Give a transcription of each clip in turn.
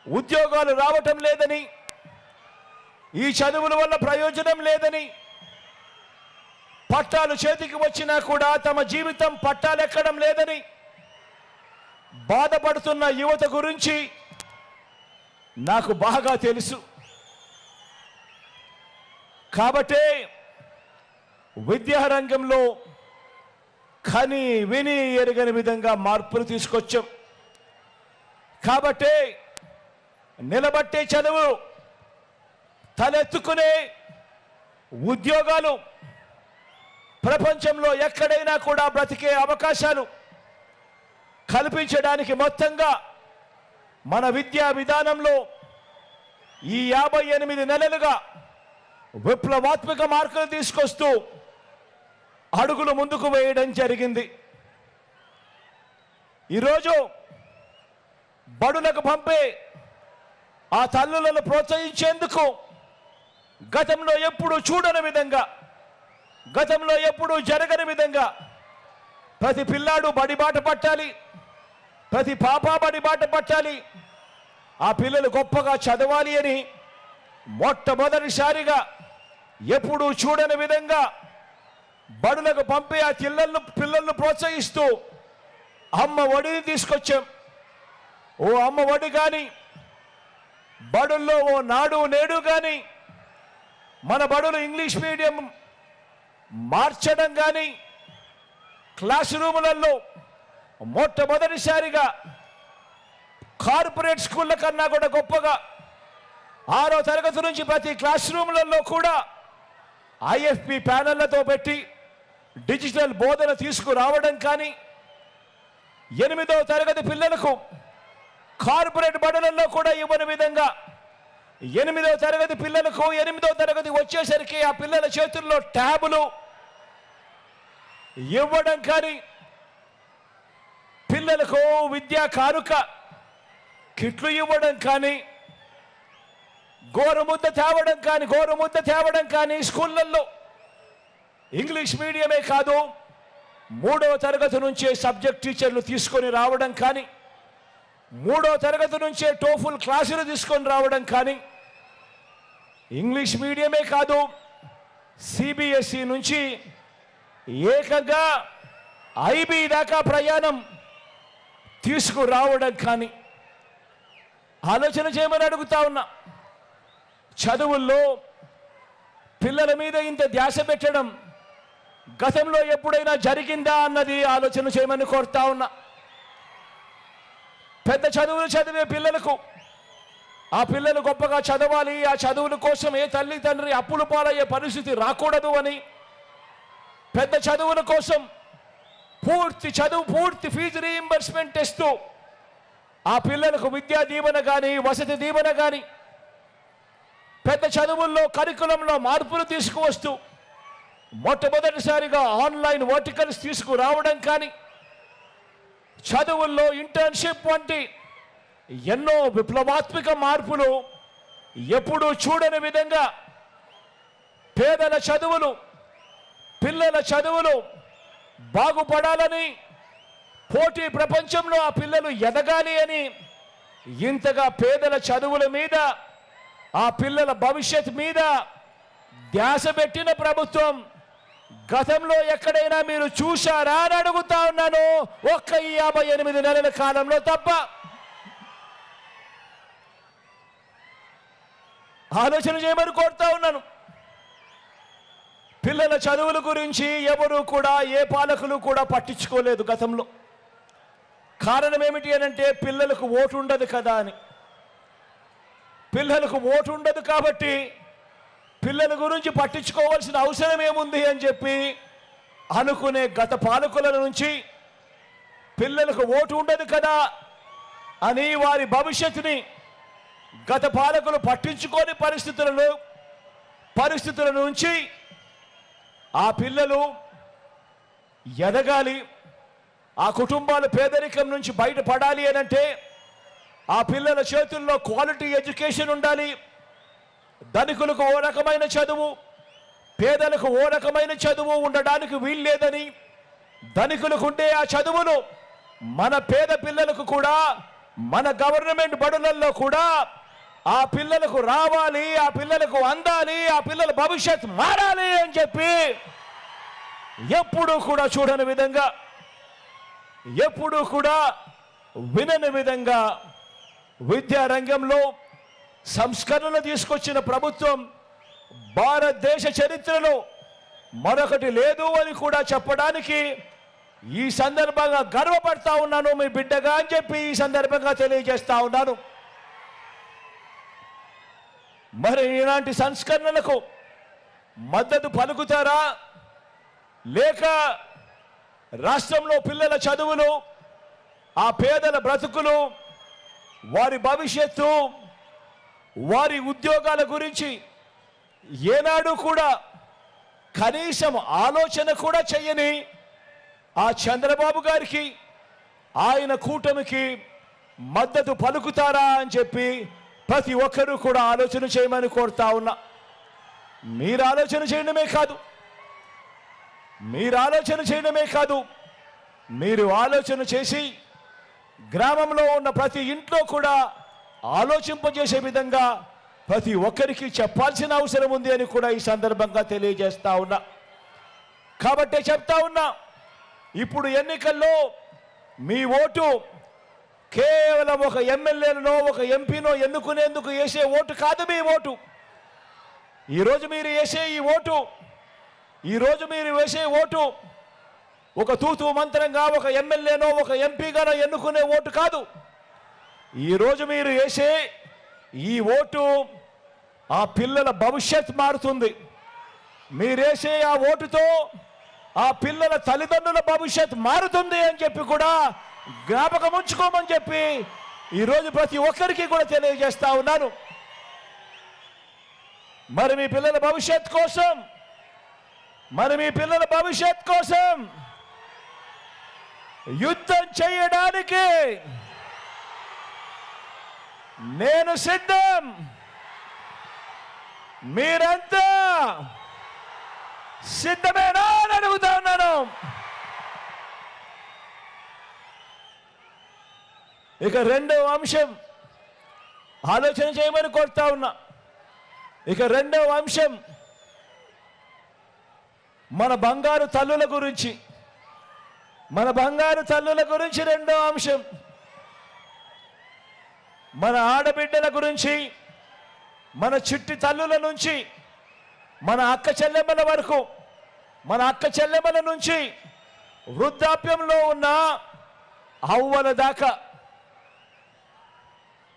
ఉద్యోగాలు రావటం లేదని, ఈ చదువుల వల్ల ప్రయోజనం లేదని, పట్టాలు చేతికి వచ్చినా కూడా తమ జీవితం పట్టాలెక్కడం లేదని బాధపడుతున్న యువత గురించి నాకు బాగా తెలుసు. కాబట్టే విద్యారంగంలో కని విని ఎరగని విధంగా మార్పులు తీసుకొచ్చాం. కాబట్టే నిలబట్టే చదువు, తలెత్తుకునే ఉద్యోగాలు, ప్రపంచంలో ఎక్కడైనా కూడా బ్రతికే అవకాశాలు కల్పించడానికి మొత్తంగా మన విద్యా విధానంలో ఈ 58 నెలలుగా విప్లవాత్మక మార్పులు తీసుకొస్తూ అడుగులు ముందుకు వేయడం జరిగింది. ఈరోజు బడులకు పంపే ఆ తల్లులను ప్రోత్సహించేందుకు గతంలో ఎప్పుడూ చూడని విధంగా, గతంలో ఎప్పుడూ జరగని విధంగా ప్రతి పిల్లాడు బడిబాట పట్టాలి, ప్రతి పాప బడిబాట పట్టాలి, ఆ పిల్లలు గొప్పగా చదవాలి అని మొట్టమొదటిసారిగా ఎప్పుడూ చూడని విధంగా బడులకు పంపే ఆ పిల్లలను ప్రోత్సహిస్తూ అమ్మ ఒడిని తీసుకొచ్చాం. ఓ అమ్మ ఒడి కానీ, బడుల్లో ఓ నాడు నేడు కానీ, మన బడులు ఇంగ్లీష్ మీడియం మార్చడం కానీ, క్లాస్ రూములలో మొట్టమొదటిసారిగా కార్పొరేట్ స్కూళ్ళ కన్నా కూడా గొప్పగా 6వ తరగతి నుంచి ప్రతి క్లాస్ రూములలో కూడా ఐఎఫ్పి ప్యానెళ్లతో పెట్టి డిజిటల్ బోధన తీసుకురావడం కానీ, 8వ తరగతి పిల్లలకు కార్పొరేట్ బడులలో కూడా ఇవ్వని విధంగా 8వ తరగతి పిల్లలకు 8వ తరగతి వచ్చేసరికి ఆ పిల్లల చేతుల్లో ట్యాబులు ఇవ్వడం కానీ, పిల్లలకు విద్యా కానుక కిట్లు ఇవ్వడం కానీ, గోరుముద్ద తేవడం కానీ స్కూళ్ళల్లో ఇంగ్లీష్ మీడియమే కాదు 3వ తరగతి నుంచే సబ్జెక్ట్ టీచర్లు తీసుకొని రావడం కానీ, 3వ తరగతి నుంచే టోఫుల్ క్లాసులు తీసుకొని రావడం కానీ, ఇంగ్లీష్ మీడియమే కాదు సిబిఎస్ఈ నుంచి ఏకంగా ఐబీ దాకా ప్రయాణం తీసుకురావడం కానీ ఆలోచన చేయమని అడుగుతా ఉన్నా. చదువుల్లో పిల్లల మీద ఇంత ధ్యాస పెట్టడం గతంలో ఎప్పుడైనా జరిగిందా అన్నది ఆలోచన చేయమని కోరుతా ఉన్నా. పెద్ద చదువులు చదివే పిల్లలకు ఆ పిల్లలు గొప్పగా చదవాలి, ఆ చదువుల కోసం ఏ తల్లి తండ్రి అప్పులు పాలయ్యే పరిస్థితి రాకూడదు అని పెద్ద చదువుల కోసం పూర్తి ఫీజు రీయింబర్స్మెంట్ ఇస్తూ ఆ పిల్లలకు విద్యా దీవెన కానీ, వసతి దీవెన కానీ, పెద్ద చదువుల్లో కరికులంలో మార్పులు తీసుకువస్తూ మొట్టమొదటిసారిగా ఆన్లైన్ వర్టికల్స్ తీసుకురావడం కానీ, చదువుల్లో ఇంటర్న్షిప్ వంటి ఎన్నో విప్లవాత్మక మార్పులు ఎప్పుడూ చూడని విధంగా పేదల చదువులు, పిల్లల చదువులు బాగుపడాలని, పోటీ ప్రపంచంలో ఆ పిల్లలు ఎదగాలి అని ఇంతగా పేదల చదువుల మీద, ఆ పిల్లల భవిష్యత్ మీద ధ్యాస పెట్టిన ప్రభుత్వం గతంలో ఎక్కడైనా మీరు చూశారా అని అడుగుతా ఉన్నాను. ఒక్క ఈ 58 నెలల కాలంలో తప్ప. ఆలోచన చేయమని కోరుతా ఉన్నాను. పిల్లల చదువుల గురించి ఎవరు కూడా, ఏ పాలకులు కూడా పట్టించుకోలేదు గతంలో. కారణం ఏమిటి అనంటే పిల్లలకు ఓటు ఉండదు కదా అని. పిల్లలకు ఓటు ఉండదు కాబట్టి పిల్లల గురించి పట్టించుకోవాల్సిన అవసరం ఏముంది అని చెప్పి అనుకునే గత పాలకుల నుంచి పిల్లలకు ఓటు ఉండదు కదా అని వారి భవిష్యత్తుని గత పాలకులు పట్టించుకోని పరిస్థితుల నుంచి ఆ పిల్లలు ఎదగాలి, ఆ కుటుంబాలు పేదరికం నుంచి బయటపడాలి అనంటే ఆ పిల్లల చేతుల్లో క్వాలిటీ ఎడ్యుకేషన్ ఉండాలి. ధనికులకు ఓ రకమైన చదువు, పేదలకు ఓ రకమైన చదువు ఉండడానికి వీల్లేదని, ధనికులకు ఉండే ఆ చదువును మన పేద పిల్లలకు కూడా మన గవర్నమెంట్ బడులలో కూడా ఆ పిల్లలకు రావాలి, ఆ పిల్లలకు అందాలి, ఆ పిల్లల భవిష్యత్ మారాలి అని చెప్పి ఎప్పుడూ కూడా చూడని విధంగా, ఎప్పుడూ కూడా వినని విధంగా విద్యారంగంలో సంస్కరణలు తీసుకొచ్చిన ప్రభుత్వం భారతదేశ చరిత్రలో మరొకటి లేదు అని కూడా చెప్పడానికి ఈ సందర్భంగా గర్వపడతా ఉన్నాను, మీ బిడ్డగా అని చెప్పి ఈ సందర్భంగా తెలియజేస్తా ఉన్నాను. మరి ఇలాంటి సంస్కరణలకు మద్దతు పలుకుతారా, లేక రాష్ట్రంలో పిల్లల చదువులు, ఆ పేదల బ్రతుకులు, వారి భవిష్యత్తు, వారి ఉద్యోగాల గురించి ఏనాడు కూడా కనీసం ఆలోచన కూడా చేయని ఆ చంద్రబాబు గారికి, ఆయన కూటమికి మద్దతు పలుకుతారా అని చెప్పి ప్రతి ఒక్కరూ కూడా ఆలోచన చేయమని కోరుతా ఉన్నా. మీరు ఆలోచన చేయడమే కాదు, మీరు ఆలోచన చేసి గ్రామంలో ఉన్న ప్రతి ఇంట్లో కూడా ఆలోచింపజేసే విధంగా ప్రతి ఒక్కరికి చెప్పాల్సిన అవసరం ఉంది అని కూడా ఈ సందర్భంగా తెలియజేస్తా ఉన్నా. కాబట్టే చెప్తా ఉన్నా, ఇప్పుడు ఎన్నికల్లో మీ ఓటు కేవలం ఒక ఎమ్మెల్యేనో ఒక ఎంపీనో ఎన్నుకునేందుకు వేసే ఓటు కాదు. మీ ఓటు ఈరోజు మీరు వేసే ఓటు ఒక తూతూ మంత్రంగా ఒక ఎమ్మెల్యేనో ఒక ఎంపీగానో ఎన్నుకునే ఓటు కాదు. ఈరోజు మీరు వేసే ఈ ఓటు ఆ పిల్లల భవిష్యత్ మారుతుంది. మీరేసే ఆ ఓటుతో ఆ పిల్లల తల్లిదండ్రుల భవిష్యత్ మారుతుంది అని చెప్పి కూడా జ్ఞాపకం ఉంచుకోమని చెప్పి ఈరోజు ప్రతి ఒక్కరికి కూడా తెలియజేస్తా ఉన్నాను. మరి మీ పిల్లల భవిష్యత్ కోసం యుద్ధం చేయడానికి నేను సిద్ధం. మీరంతా సిద్ధమేనా అని అడుగుతా ఉన్నాను. ఇక రెండవ అంశం ఆలోచన చేయమని కోరుతా ఉన్నా. ఇక రెండవ అంశం మన బంగారు తల్లుల గురించి. రెండవ అంశం మన ఆడబిడ్డల గురించి, మన చిట్టి తల్లుల నుంచి మన అక్క చెల్లెమ్మల వరకు, మన అక్క చెల్లెమ్మల నుంచి వృద్ధాప్యంలో ఉన్న అవ్వల దాకా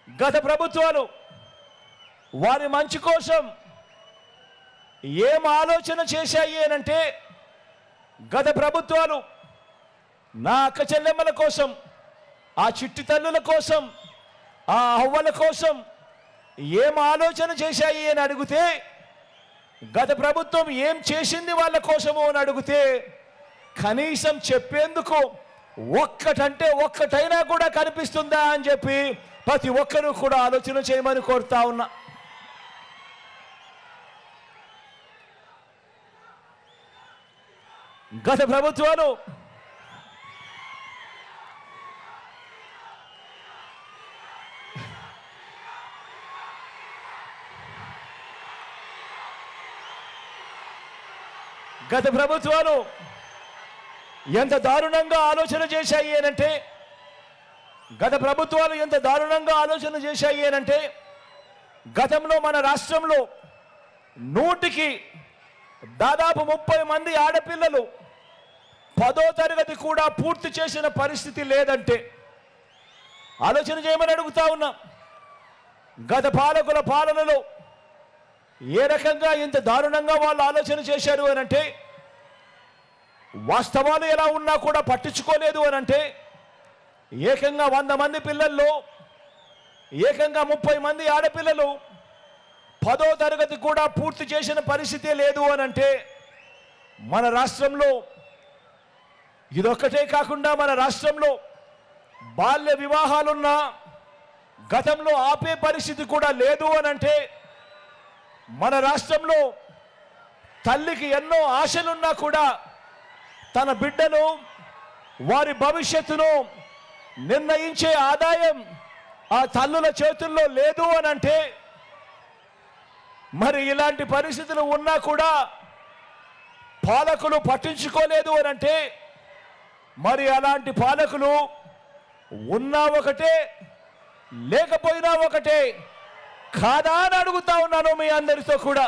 గత ప్రభుత్వాలు వారి మంచి కోసం ఏం ఆలోచన చేశాయి అనంటే, గత ప్రభుత్వాలు నా అక్క చెల్లెమ్మల కోసం, ఆ చిట్టి తల్లుల కోసం, ఆ అవ్వల కోసం ఏం ఆలోచన చేశాయి అని అడిగితే, గత ప్రభుత్వం ఏం చేసింది వాళ్ళ కోసము అని అడిగితే కనీసం చెప్పేందుకు ఒక్కటైనా కూడా కనిపిస్తుందా అని చెప్పి ప్రతి ఒక్కరూ కూడా ఆలోచన చేయమని కోరుతా ఉన్నా. గత ప్రభుత్వాలు ఎంత దారుణంగా ఆలోచన చేశాయి అనంటే, గతంలో మన రాష్ట్రంలో 100కి దాదాపు 30 మంది ఆడపిల్లలు 10వ తరగతి కూడా పూర్తి చేసిన పరిస్థితి లేదంటే ఆలోచన చేయమని అడుగుతా ఉన్నా. గత పాలకుల పాలనలో ఏ రకంగా ఇంత దారుణంగా వాళ్ళు ఆలోచన చేశారు అనంటే, వాస్తవాలు ఎలా ఉన్నా కూడా పట్టించుకోలేదు అనంటే, ఏకంగా 100 మంది పిల్లల్లో ఏకంగా 30 మంది ఆడపిల్లలు 10వ తరగతి కూడా పూర్తి చేసిన పరిస్థితే లేదు అనంటే, మన రాష్ట్రంలో ఇదొక్కటే కాకుండా మన రాష్ట్రంలో బాల్య వివాహాలున్నా గతంలో ఆపే పరిస్థితి కూడా లేదు అనంటే, మన రాష్ట్రంలో తల్లికి ఎన్నో ఆశలున్నా కూడా తన బిడ్డను, వారి భవిష్యత్తును నిర్ణయించే ఆదాయం ఆ తల్లుల చేతుల్లో లేదు అని అంటే మరి ఇలాంటి పరిస్థితులు ఉన్నా కూడా పాలకులు పట్టించుకోలేదు అని అంటే మరి అలాంటి పాలకులు ఉన్నా ఒకటే లేకపోయినా ఒకటే కాదా అని అడుగుతా ఉన్నాను మీ అందరితో కూడా.